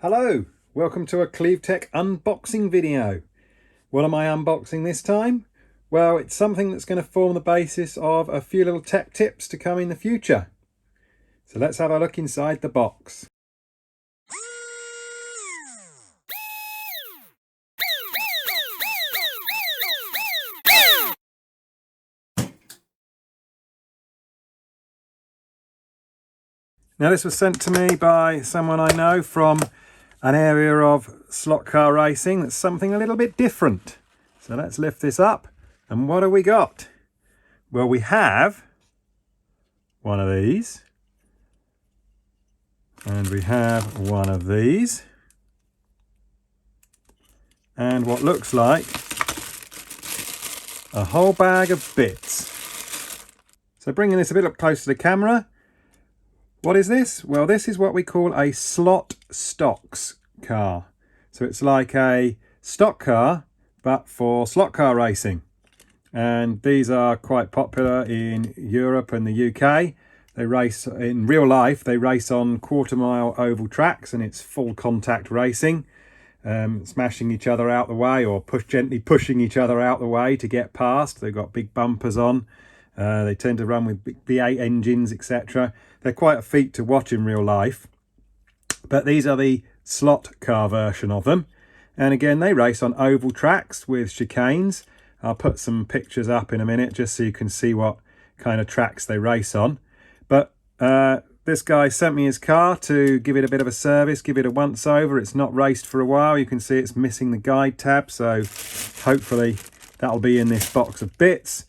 Hello, welcome to a CleaveTech unboxing video. What am I unboxing this time? Well, it's something that's going to form the basis of a few little tech tips to come in the future. So let's have a look inside the box. Now this was sent to me by someone I know from an area of slot car racing that's something a little bit different. So let's lift this up, and what have we got? Well, we have one of these, and we have one of these, and what looks like a whole bag of bits. So bringing this a bit up close to the camera, what is this? Well, this is what we call a slot stocks car. So it's like a stock car, but for slot car racing. And these are quite popular in Europe and the UK. They race in real life, they race on quarter-mile oval tracks, and it's full contact racing, smashing each other out the way, or gently pushing each other out the way to get past. They've got big bumpers on. They tend to run with big V8 engines, etc. They're quite a feat to watch in real life. But these are the slot car version of them. And again, they race on oval tracks with chicanes. I'll put some pictures up in a minute just so you can see what kind of tracks they race on. But this guy sent me his car to give it a bit of a service, give it a once over. It's not raced for a while. You can see it's missing the guide tab, so hopefully that'll be in this box of bits.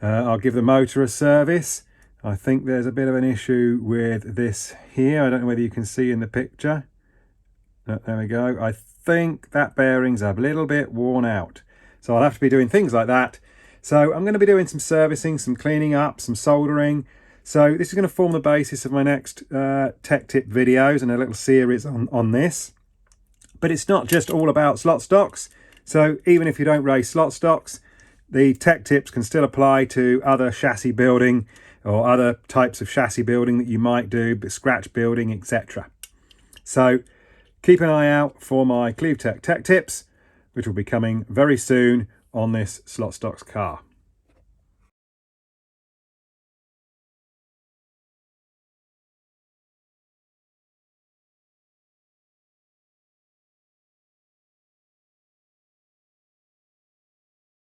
I'll give the motor a service. I think there's a bit of an issue with this here. I don't know whether you can see in the picture. There we go. I think that bearing's a little bit worn out. So I'll have to be doing things like that. So I'm going to be doing some servicing, some cleaning up, some soldering. So this is going to form the basis of my next tech tip videos and a little series on this. But it's not just all about slot stocks. So even if you don't race slot stocks, the tech tips can still apply to other chassis building or other types of chassis building that you might do, but scratch building, etc. So keep an eye out for my CleaveTech tech tips, which will be coming very soon on this slot stocks car.